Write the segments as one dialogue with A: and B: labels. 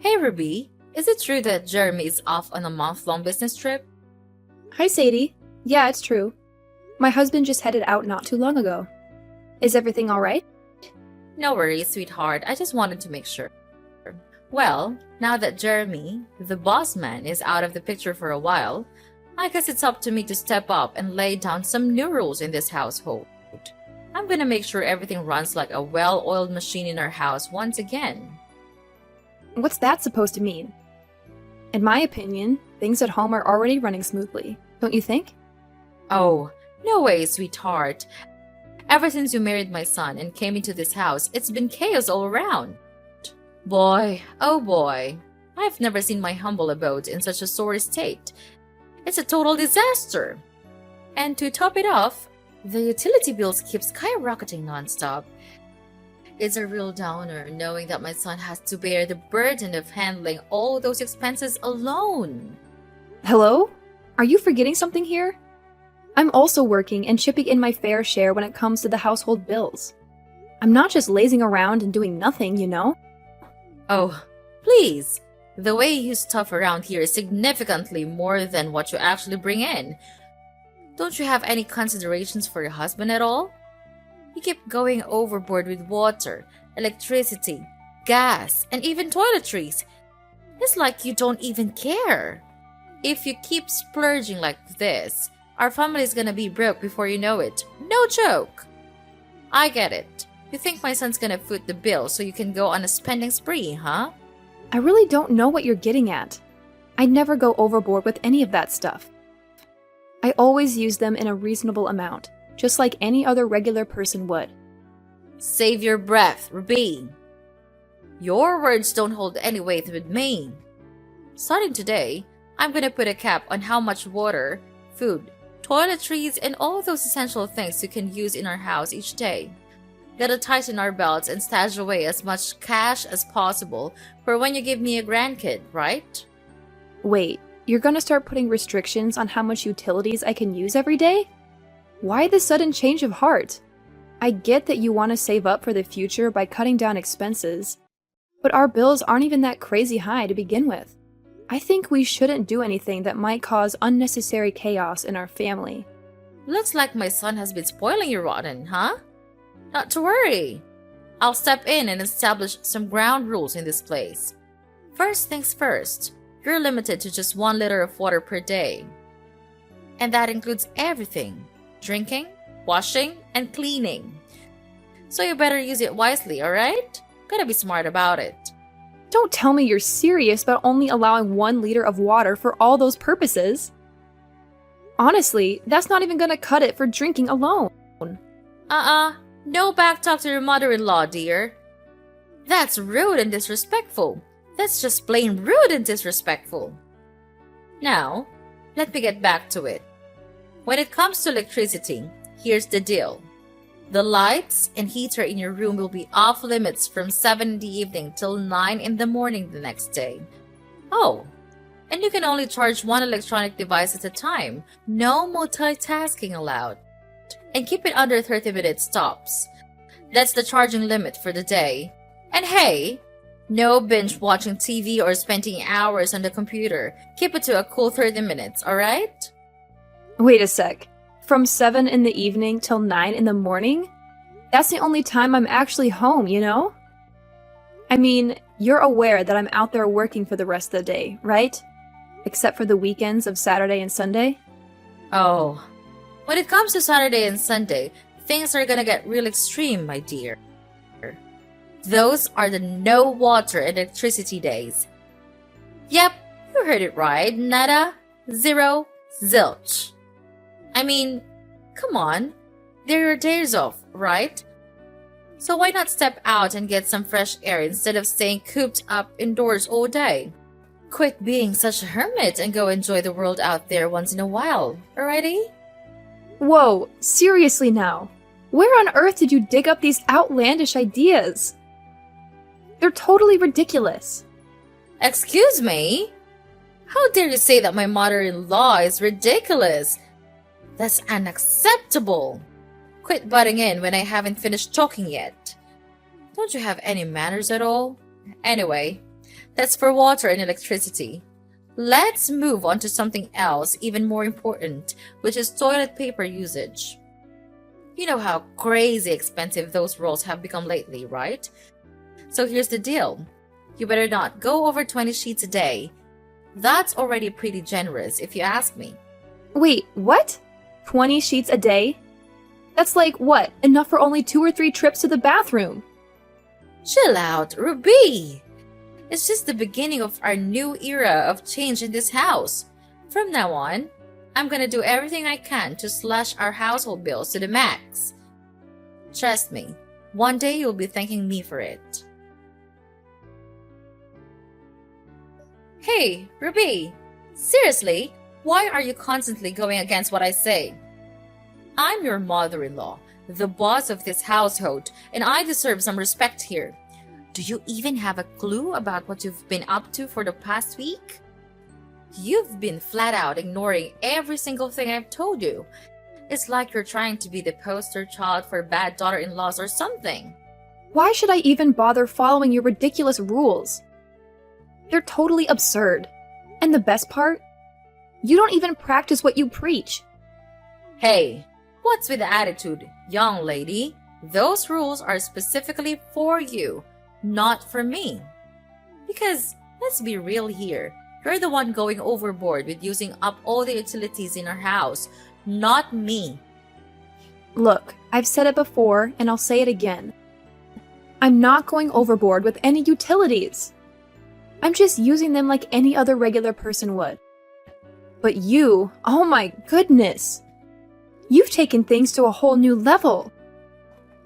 A: Hey Ruby, is it true that Jeremy is off on a month-long business trip?
B: Hi, Sadie. Yeah, it's true. My husband just headed out not too long ago. Is everything all right?
A: No worries, sweetheart. I just wanted to make sure. Well, now that Jeremy, the boss man, is out of the picture for a while, I guess it's up to me to step up and lay down some new rules in this household. I'm gonna make sure everything runs like a well-oiled machine in our house once again.
B: What's that supposed to mean? In my opinion, things at home are already running smoothly, don't you think?
A: Oh, no way, sweetheart. Ever since you married my son and came into this house, it's been chaos all around. Boy, oh boy, I've never seen my humble abode in such a sore state. It's a total disaster. And to top it off, the utility bills keep skyrocketing nonstop. It's a real downer knowing that my son has to bear the burden of handling all those expenses alone.
B: Hello? Are you forgetting something here? I'm also working and chipping in my fair share when it comes to the household bills. I'm not just lazing around and doing nothing, you know?
A: Oh, please. The way you use stuff around here is significantly more than what you actually bring in. Don't you have any considerations for your husband at all? You keep going overboard with water, electricity, gas, and even toiletries. It's like you don't even care. If you keep splurging like this, our family's gonna be broke before you know it. No joke. I get it. You think my son's gonna foot the bill so you can go on a spending spree, huh?
B: I really don't know what you're getting at. I'd never go overboard with any of that stuff. I always use them in a reasonable amount, just like any other regular person would.
A: Save your breath, Ruby. Your words don't hold any weight with me. Starting today, I'm gonna put a cap on how much water, food, toiletries, and all those essential things you can use in our house each day. Gotta tighten our belts and stash away as much cash as possible for when you give me a grandkid, right?
B: Wait, you're gonna start putting restrictions on how much utilities I can use every day? Why the sudden change of heart? I get that you want to save up for the future by cutting down expenses, but our bills aren't even that crazy high to begin with. I think we shouldn't do anything that might cause unnecessary chaos in our family.
A: Looks like my son has been spoiling you rotten, huh? Not to worry. I'll step in and establish some ground rules in this place. First things first, you're limited to just 1 liter of water per day. And that includes everything: drinking, washing, and cleaning. So you better use it wisely, alright? Gotta be smart about it.
B: Don't tell me you're serious about only allowing 1 liter of water for all those purposes. Honestly, that's not even gonna cut it for drinking alone.
A: No backtalk to your mother-in-law, dear. That's rude and disrespectful. That's just plain rude and disrespectful. Now, let me get back to it. When it comes to electricity, here's the deal. The lights and heater in your room will be off limits from 7 in the evening till 9 in the morning the next day. Oh, and you can only charge 1 electronic device at a time. No multitasking allowed. And keep it under 30-minute stops. That's the charging limit for the day. And hey, no binge watching TV or spending hours on the computer. Keep it to a cool 30 minutes, alright?
B: Wait a sec. From 7 in the evening till 9 in the morning? That's the only time I'm actually home, you know? I mean, you're aware that I'm out there working for the rest of the day, right? Except for the weekends of Saturday and Sunday?
A: Oh, when it comes to Saturday and Sunday, things are gonna get real extreme, my dear. Those are the no water and electricity days. Yep, you heard it right. Nada, zero, zilch. I mean, come on. They're your days off, right? So why not step out and get some fresh air instead of staying cooped up indoors all day? Quit being such a hermit and go enjoy the world out there once in a while, alrighty?
B: Whoa, seriously now. Where on earth did you dig up these outlandish ideas? They're totally ridiculous.
A: Excuse me? How dare you say that my mother-in-law is ridiculous? That's unacceptable. Quit butting in when I haven't finished talking yet. Don't you have any manners at all? Anyway, That's for water and electricity. Let's move on to something else even more important, which is toilet paper usage. You know how crazy expensive those rolls have become lately, right? So here's the deal. You better not go over 20 sheets a day. That's already pretty generous, if you ask me.
B: Wait, what? 20 sheets a day? That's like, what, enough for only 2 or 3 trips to the bathroom?
A: Chill out, Ruby! It's just the beginning of our new era of change in this house. From now on, I'm gonna do everything I can to slash our household bills to the max. Trust me, one day you'll be thanking me for it. Hey, Ruby! Seriously, why are you constantly going against what I say? I'm your mother-in-law, the boss of this household, and I deserve some respect here. Do you even have a clue about what you've been up to for the past week? You've been flat out ignoring every single thing I've told you. It's like you're trying to be the poster child for bad daughter-in-laws or something.
B: Why should I even bother following your ridiculous rules? They're totally absurd. And the best part? You don't even practice what you preach.
A: Hey, what's with the attitude, young lady? Those rules are specifically for you, not for me. Because, let's be real here, you're the one going overboard with using up all the utilities in our house, not me.
B: Look, I've said it before, and I'll say it again. I'm not going overboard with any utilities. I'm just using them like any other regular person would. But you, oh my goodness! You've taken things to a whole new level.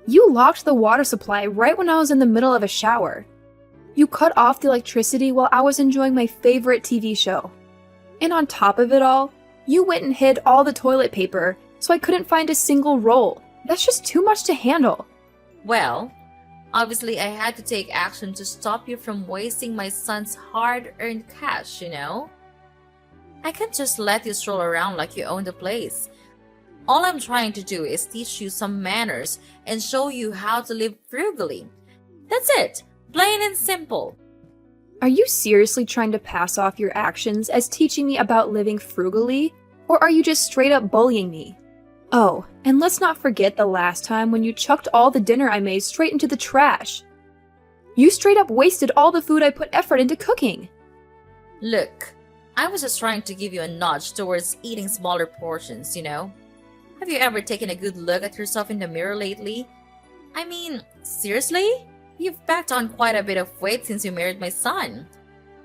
B: You locked the water supply right when I was in the middle of a shower. You cut off the electricity while I was enjoying my favorite TV show. And on top of it all, you went and hid all the toilet paper so I couldn't find a single roll. That's just too much to handle.
A: Well, obviously I had to take action to stop you from wasting my son's hard-earned cash, you know? I can't just let you stroll around like you own the place. All I'm trying to do is teach you some manners and show you how to live frugally. That's it, plain and simple.
B: Are you seriously trying to pass off your actions as teaching me about living frugally? Or are you just straight up bullying me? Oh, and let's not forget the last time when you chucked all the dinner I made straight into the trash. You straight up wasted all the food I put effort into cooking.
A: Look, I was just trying to give you a nudge towards eating smaller portions, you know? Have you ever taken a good look at yourself in the mirror lately? I mean, seriously? You've packed on quite a bit of weight since you married my son.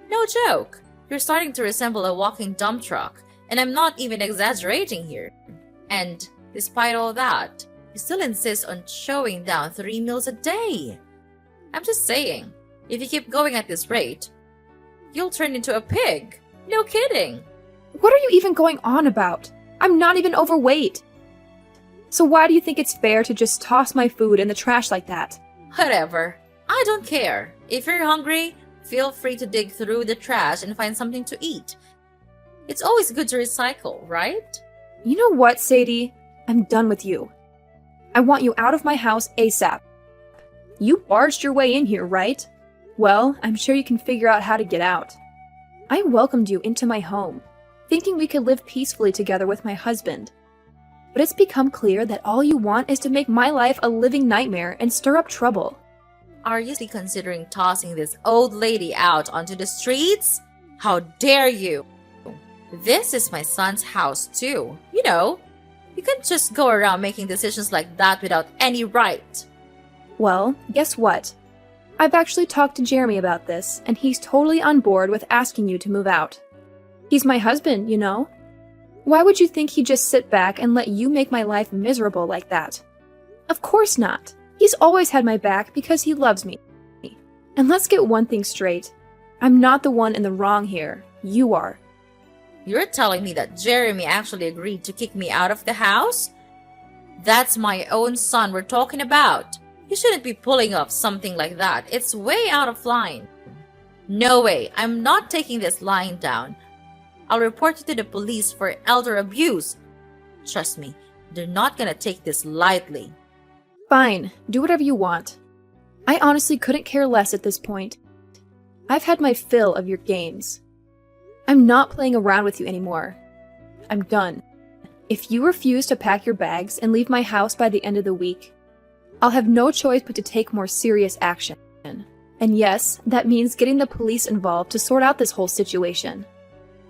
A: No joke, you're starting to resemble a walking dump truck, and I'm not even exaggerating here. And despite all that, you still insist on showing down 3 meals a day. I'm just saying, if you keep going at this rate, you'll turn into a pig. No kidding.
B: What are you even going on about? I'm not even overweight. So why do you think it's fair to just toss my food in the trash like that?
A: Whatever. I don't care. If you're hungry, feel free to dig through the trash and find something to eat. It's always good to recycle, right?
B: You know what, Sadie? I'm done with you. I want you out of my house ASAP. You barged your way in here, right? Well, I'm sure you can figure out how to get out. I welcomed you into my home, thinking we could live peacefully together with my husband. But it's become clear that all you want is to make my life a living nightmare and stir up trouble.
A: Are you considering tossing this old lady out onto the streets? How dare you! This is my son's house too. You know, you can't just go around making decisions like that without any right.
B: Well, guess what? I've actually talked to Jeremy about this, and he's totally on board with asking you to move out. He's my husband, you know? Why would you think he'd just sit back and let you make my life miserable like that? Of course not. He's always had my back because he loves me. And let's get one thing straight. I'm not the one in the wrong here. You are.
A: You're telling me that Jeremy actually agreed to kick me out of the house? That's my own son we're talking about. You shouldn't be pulling off something like that. It's way out of line. No way. I'm not taking this lying down. I'll report you to the police for elder abuse. Trust me, they're not gonna take this lightly.
B: Fine, do whatever you want. I honestly couldn't care less at this point. I've had my fill of your games. I'm not playing around with you anymore. I'm done. If you refuse to pack your bags and leave my house by the end of the week, I'll have no choice but to take more serious action. And yes, that means getting the police involved to sort out this whole situation.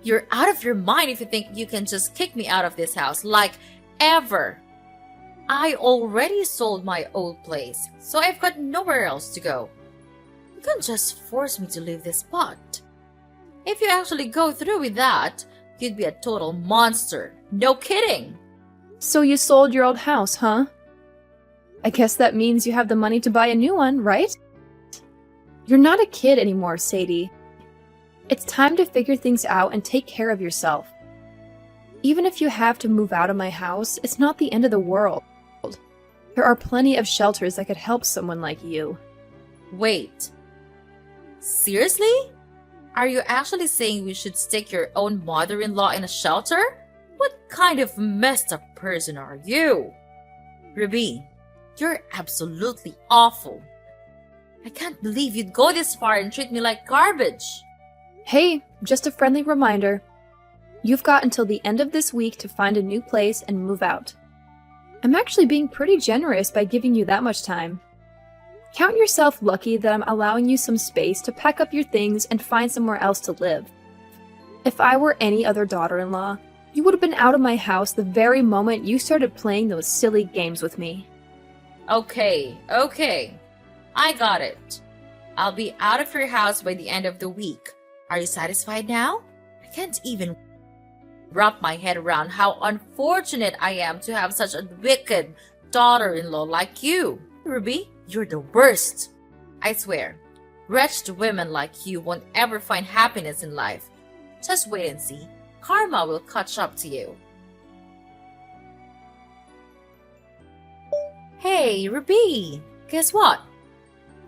A: You're out of your mind if you think you can just kick me out of this house, like ever. I already sold my old place, so I've got nowhere else to go. You can't just force me to leave this spot. If you actually go through with that, you'd be a total monster. No kidding.
B: So you sold your old house, huh? I guess that means you have the money to buy a new one, right? You're not a kid anymore, Sadie. It's time to figure things out and take care of yourself. Even if you have to move out of my house, it's not the end of the world. There are plenty of shelters that could help someone like you.
A: Wait. Seriously? Are you actually saying we should stick your own mother-in-law in a shelter? What kind of messed up person are you? Ruby, you're absolutely awful. I can't believe you'd go this far and treat me like garbage.
B: Hey, just a friendly reminder. You've got until the end of this week to find a new place and move out. I'm actually being pretty generous by giving you that much time. Count yourself lucky that I'm allowing you some space to pack up your things and find somewhere else to live. If I were any other daughter-in-law, you would have been out of my house the very moment you started playing those silly games with me.
A: Okay. I got it. I'll be out of your house by the end of the week. Are you satisfied now? I can't even wrap my head around how unfortunate I am to have such a wicked daughter-in-law like you. Ruby, you're the worst. I swear, wretched women like you won't ever find happiness in life. Just wait and see. Karma will catch up to you. Hey, Ruby, guess what?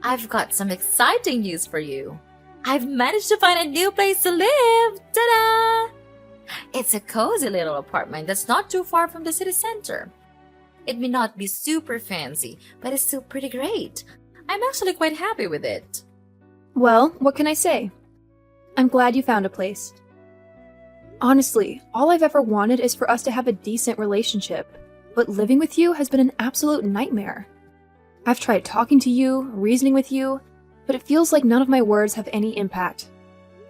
A: I've got some exciting news for you. I've managed to find a new place to live! Ta-da! It's a cozy little apartment that's not too far from the city center. It may not be super fancy, but it's still pretty great. I'm actually quite happy with it.
B: Well, what can I say? I'm glad you found a place. Honestly, all I've ever wanted is for us to have a decent relationship, but living with you has been an absolute nightmare. I've tried talking to you, reasoning with you, but it feels like none of my words have any impact.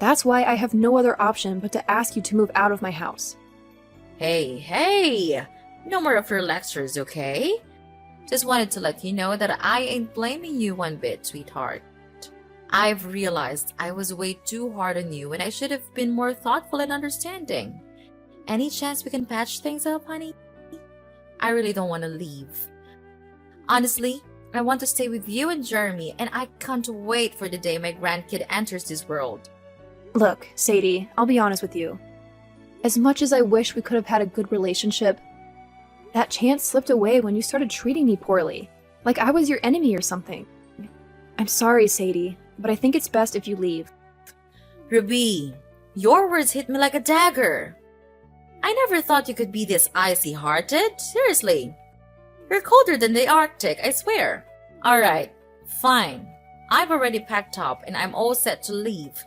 B: That's why I have no other option but to ask you to move out of my house.
A: Hey! No more of your lectures, okay? Just wanted to let you know that I ain't blaming you one bit, sweetheart. I've realized I was way too hard on you and I should have been more thoughtful and understanding. Any chance we can patch things up, honey? I really don't want to leave. Honestly, I want to stay with you and Jeremy, and I can't wait for the day my grandkid enters this world.
B: Look, Sadie, I'll be honest with you. As much as I wish we could have had a good relationship, that chance slipped away when you started treating me poorly, like I was your enemy or something. I'm sorry, Sadie, but I think it's best if you leave.
A: Ruby, your words hit me like a dagger. I never thought you could be this icy-hearted. Seriously. You're colder than the Arctic, I swear. Alright, fine. I've already packed up and I'm all set to leave.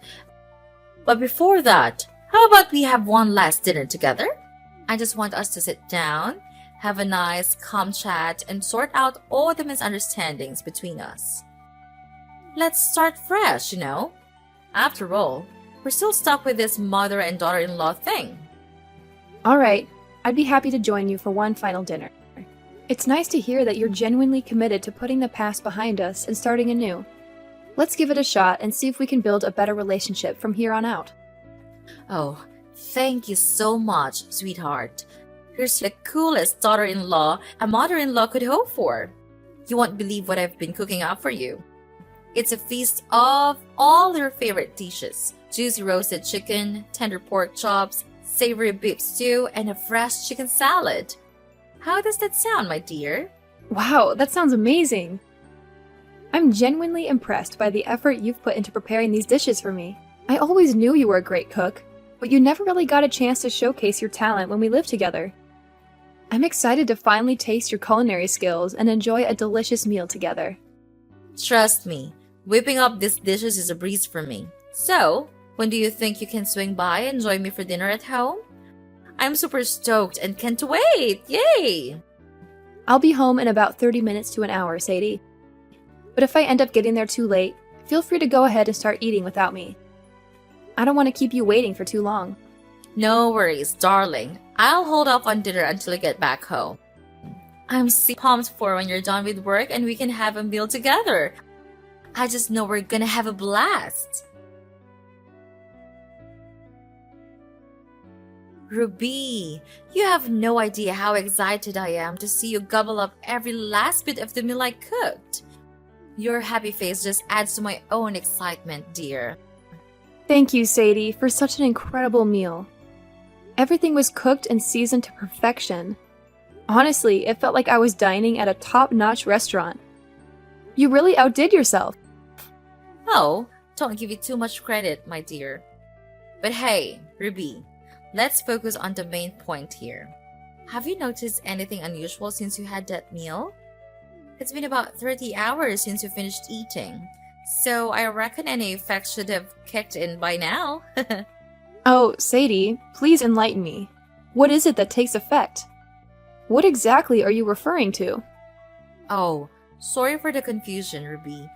A: But before that, how about we have one last dinner together? I just want us to sit down, have a nice, calm chat, and sort out all the misunderstandings between us. Let's start fresh, you know? After all, we're still stuck with this mother and daughter-in-law thing.
B: Alright, I'd be happy to join you for one final dinner. It's nice to hear that you're genuinely committed to putting the past behind us and starting anew. Let's give it a shot and see if we can build a better relationship from here on out.
A: Oh, thank you so much, sweetheart. You're the coolest daughter-in-law a mother-in-law could hope for. You won't believe what I've been cooking up for you. It's a feast of all your favorite dishes. Juicy roasted chicken, tender pork chops, savory beef stew, and a fresh chicken salad. How does that sound, my dear?
B: Wow, that sounds amazing! I'm genuinely impressed by the effort you've put into preparing these dishes for me. I always knew you were a great cook, but you never really got a chance to showcase your talent when we lived together. I'm excited to finally taste your culinary skills and enjoy a delicious meal together.
A: Trust me, whipping up these dishes is a breeze for me. So, when do you think you can swing by and join me for dinner at home? I'm super stoked and can't wait! Yay!
B: I'll be home in about 30 minutes to an hour, Sadie. But if I end up getting there too late, feel free to go ahead and start eating without me. I don't want to keep you waiting for too long.
A: No worries, darling. I'll hold off on dinner until I get back home. I'm so pumped for when you're done with work and we can have a meal together. I just know we're gonna have a blast. Ruby, you have no idea how excited I am to see you gobble up every last bit of the meal I cooked. Your happy face just adds to my own excitement, dear.
B: Thank you, Sadie, for such an incredible meal. Everything was cooked and seasoned to perfection. Honestly, it felt like I was dining at a top-notch restaurant. You really outdid yourself.
A: Oh, don't give you too much credit, my dear. But hey, Ruby, let's focus on the main point here. Have you noticed anything unusual since you had that meal? It's been about 30 hours since you finished eating, so I reckon any effects should have kicked in by now.
B: Oh, Sadie, please enlighten me. What is it that takes effect? What exactly are you referring to?
A: Oh, sorry for the confusion, Ruby.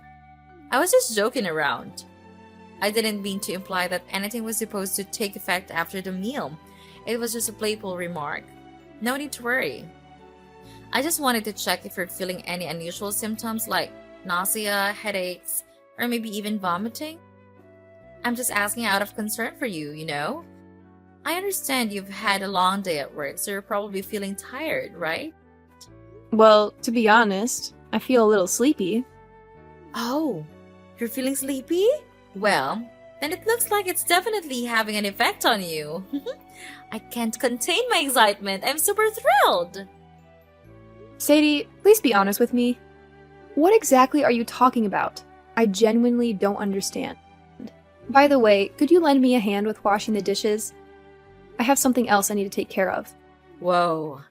A: I was just joking around. I didn't mean to imply that anything was supposed to take effect after the meal. It was just a playful remark. No need to worry. I just wanted to check if you're feeling any unusual symptoms like nausea, headaches, or maybe even vomiting. I'm just asking out of concern for you, you know? I understand you've had a long day at work, so you're probably feeling tired, right?
B: Well, to be honest, I feel a little sleepy.
A: Oh, you're feeling sleepy? Well, then it looks like it's definitely having an effect on you. I can't contain my excitement. I'm super thrilled.
B: Sadie, please be honest with me. What exactly are you talking about? I genuinely don't understand. By the way, could you lend me a hand with washing the dishes? I have something else I need to take care of.
A: Whoa.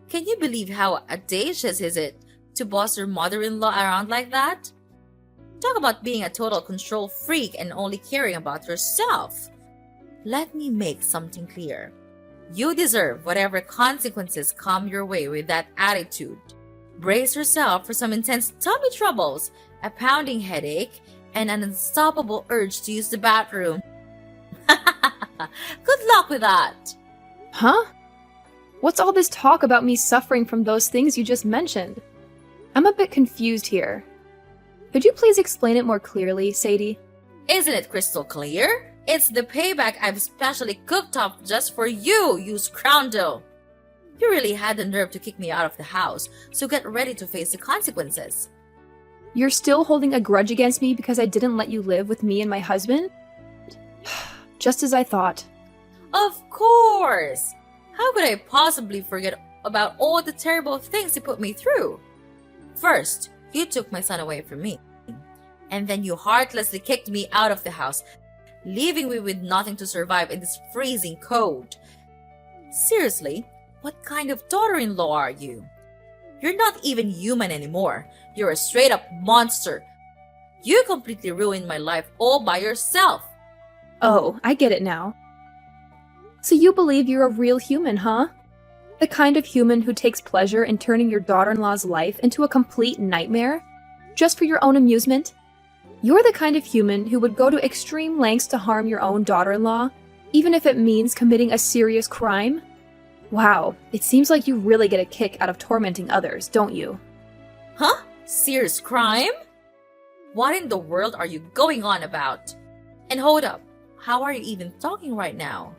A: Can you believe how audacious is it to boss your mother-in-law around like that? Talk about being a total control freak and only caring about yourself. Let me make something clear. You deserve whatever consequences come your way with that attitude. Brace yourself for some intense tummy troubles, a pounding headache, and an unstoppable urge to use the bathroom. Good luck with that.
B: Huh? What's all this talk about me suffering from those things you just mentioned? I'm a bit confused here. Could you please explain it more clearly, Sadie?
A: Isn't it crystal clear? It's the payback I've specially cooked up just for you, you scoundrel. You really had the nerve to kick me out of the house, so get ready to face the consequences.
B: You're still holding a grudge against me because I didn't let you live with me and my husband? Just as I thought.
A: Of course! How could I possibly forget about all the terrible things you put me through? First, you took my son away from me. And then you heartlessly kicked me out of the house, leaving me with nothing to survive in this freezing cold. Seriously, what kind of daughter-in-law are you? You're not even human anymore. You're a straight-up monster. You completely ruined my life all by yourself.
B: Oh, I get it now. So you believe you're a real human, huh? The kind of human who takes pleasure in turning your daughter-in-law's life into a complete nightmare? Just for your own amusement? You're the kind of human who would go to extreme lengths to harm your own daughter-in-law, even if it means committing a serious crime? Wow, it seems like you really get a kick out of tormenting others, don't you?
A: Huh? Serious crime? What in the world are you going on about? And hold up, how are you even talking right now?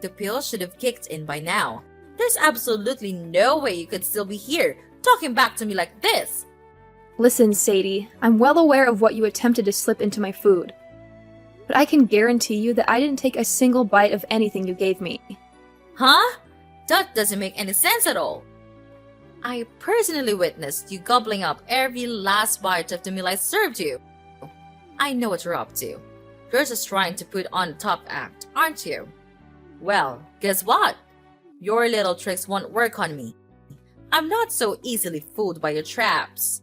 A: The pill should have kicked in by now. There's absolutely no way you could still be here, talking back to me like this.
B: Listen, Sadie, I'm well aware of what you attempted to slip into my food. But I can guarantee you that I didn't take a single bite of anything you gave me.
A: Huh? That doesn't make any sense at all. I personally witnessed you gobbling up every last bite of the meal I served you. I know what you're up to. You're just trying to put on a top act, aren't you? Well, guess what? Your little tricks won't work on me. I'm not so easily fooled by your traps.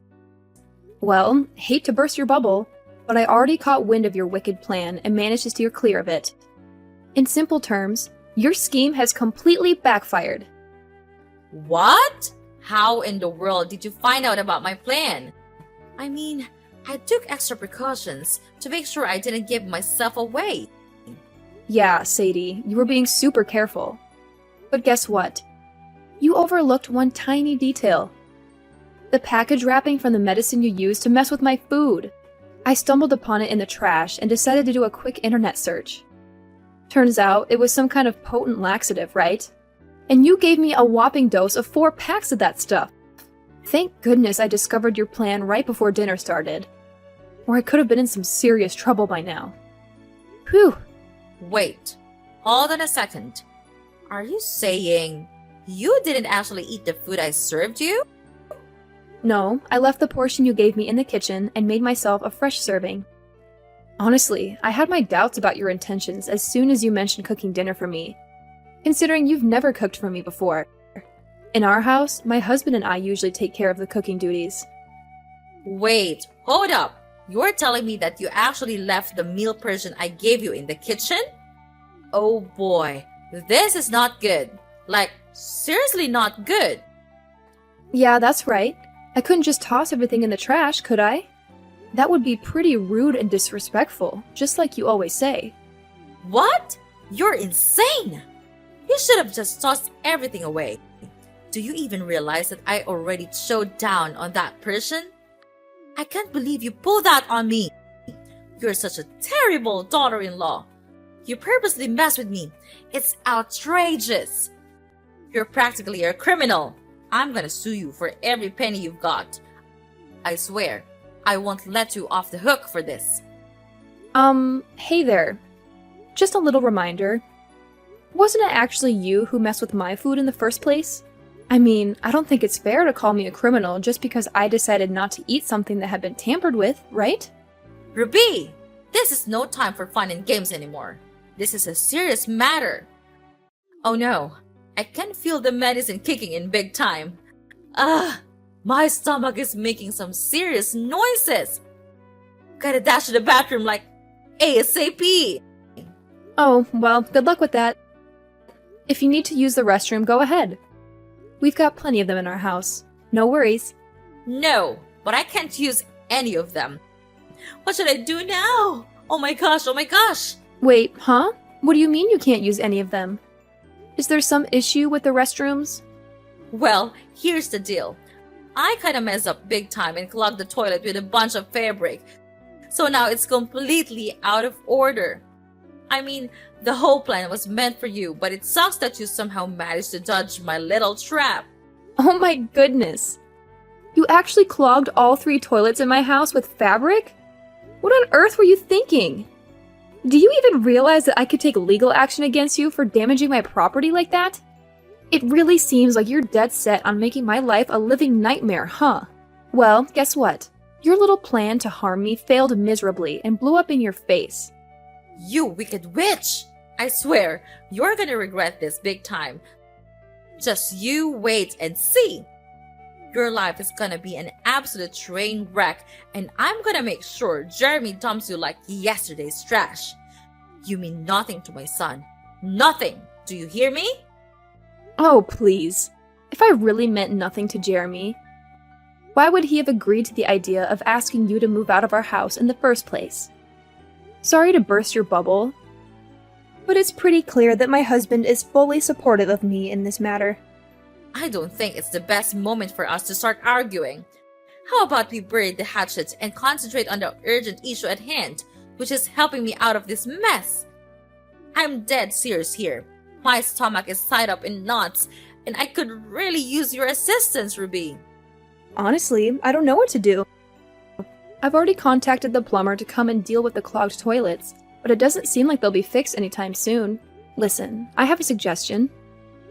B: Well, hate to burst your bubble, but I already caught wind of your wicked plan and managed to steer clear of it. In simple terms, your scheme has completely backfired.
A: What? How in the world did you find out about my plan? I mean, I took extra precautions to make sure I didn't give myself away.
B: Yeah, Sadie, you were being super careful. But guess what? You overlooked one tiny detail. The package wrapping from the medicine you used to mess with my food. I stumbled upon it in the trash and decided to do a quick internet search. Turns out it was some kind of potent laxative, right? And you gave me a whopping dose of 4 packs of that stuff. Thank goodness I discovered your plan right before dinner started. Or I could have been in some serious trouble by now. Whew.
A: Wait, hold on a second. Are you saying you didn't actually eat the food I served you?
B: No, I left the portion you gave me in the kitchen and made myself a fresh serving. Honestly, I had my doubts about your intentions as soon as you mentioned cooking dinner for me, considering you've never cooked for me before. In our house, my husband and I usually take care of the cooking duties.
A: Wait, hold up. You're telling me that you actually left the meal portion I gave you in the kitchen? Oh boy, this is not good. Like, seriously not good.
B: Yeah, that's right. I couldn't just toss everything in the trash, could I? That would be pretty rude and disrespectful, just like you always say.
A: What? You're insane! You should have just tossed everything away. Do you even realize that I already chowed down on that person? I can't believe you pulled that on me. You're such a terrible daughter-in-law. You purposely mess with me. It's outrageous. You're practically a criminal. I'm gonna sue you for every penny you've got. I swear, I won't let you off the hook for this.
B: Hey there. Just a little reminder. Wasn't it actually you who messed with my food in the first place? I mean, I don't think it's fair to call me a criminal just because I decided not to eat something that had been tampered with, right?
A: Ruby, this is no time for fun and games anymore. This is a serious matter. Oh no, I can feel the medicine kicking in big time. My stomach is making some serious noises. Gotta dash to the bathroom like ASAP.
B: Oh, well, good luck with that. If you need to use the restroom, go ahead. We've got plenty of them in our house. No worries.
A: No, but I can't use any of them. What should I do now? Oh my gosh, oh my gosh.
B: Wait, huh? What do you mean you can't use any of them? Is there some issue with the restrooms?
A: Well, here's the deal. I kinda messed up big time and clogged the toilet with a bunch of fabric. So now it's completely out of order. I mean, the whole plan was meant for you, but it sucks that you somehow managed to dodge my little trap.
B: Oh my goodness. You actually clogged all 3 toilets in my house with fabric? What on earth were you thinking? Do you even realize that I could take legal action against you for damaging my property like that? It really seems like you're dead set on making my life a living nightmare, huh? Well, guess what? Your little plan to harm me failed miserably and blew up in your face.
A: You wicked witch! I swear, you're gonna regret this big time. Just you wait and see. Your life is gonna be an absolute train wreck, and I'm gonna make sure Jeremy dumps you like yesterday's trash. You mean nothing to my son. Nothing! Do you hear me?
B: Oh, please. If I really meant nothing to Jeremy, why would he have agreed to the idea of asking you to move out of our house in the first place? Sorry to burst your bubble, but it's pretty clear that my husband is fully supportive of me in this matter.
A: I don't think it's the best moment for us to start arguing. How about we bury the hatchet and concentrate on the urgent issue at hand, which is helping me out of this mess? I'm dead serious here. My stomach is tied up in knots, and I could really use your assistance, Ruby.
B: Honestly, I don't know what to do. I've already contacted the plumber to come and deal with the clogged toilets, but it doesn't seem like they'll be fixed anytime soon. Listen, I have a suggestion.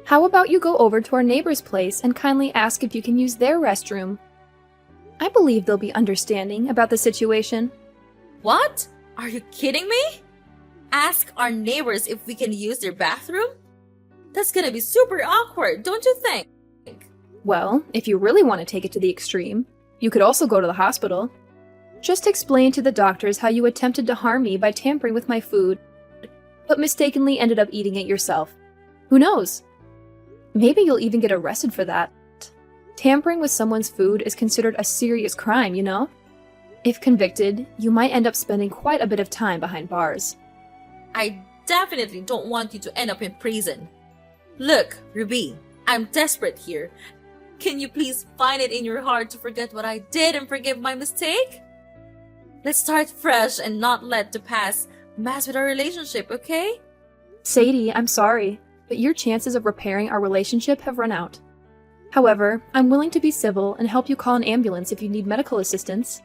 B: How about you go over to our neighbor's place and kindly ask if you can use their restroom? I believe they'll be understanding about the situation.
A: What? Are you kidding me? Ask our neighbors if we can use their bathroom? That's gonna be super awkward, don't you think?
B: Well, if you really want to take it to the extreme, you could also go to the hospital. Just explain to the doctors how you attempted to harm me by tampering with my food, but mistakenly ended up eating it yourself. Who knows? Maybe you'll even get arrested for that. Tampering with someone's food is considered a serious crime, you know? If convicted, you might end up spending quite a bit of time behind bars.
A: I definitely don't want you to end up in prison. Look, Ruby, I'm desperate here. Can you please find it in your heart to forget what I did and forgive my mistake? Let's start fresh and not let the past mess with our relationship, okay?
B: Sadie, I'm sorry, but your chances of repairing our relationship have run out. However, I'm willing to be civil and help you call an ambulance if you need medical assistance.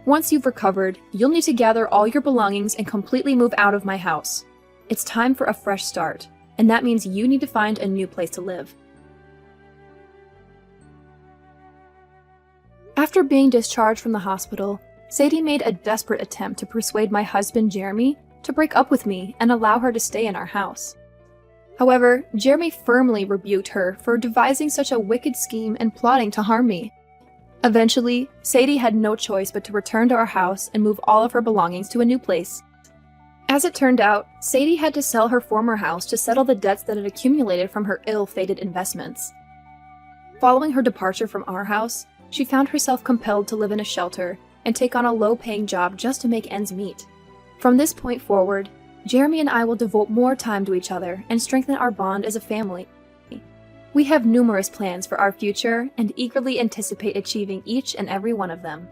B: Once you've recovered, you'll need to gather all your belongings and completely move out of my house. It's time for a fresh start, and that means you need to find a new place to live. After being discharged from the hospital, Sadie made a desperate attempt to persuade my husband, Jeremy, to break up with me and allow her to stay in our house. However, Jeremy firmly rebuked her for devising such a wicked scheme and plotting to harm me. Eventually, Sadie had no choice but to return to our house and move all of her belongings to a new place. As it turned out, Sadie had to sell her former house to settle the debts that had accumulated from her ill-fated investments. Following her departure from our house, she found herself compelled to live in a shelter and take on a low-paying job just to make ends meet. From this point forward, Jeremy and I will devote more time to each other and strengthen our bond as a family. We have numerous plans for our future and eagerly anticipate achieving each and every one of them.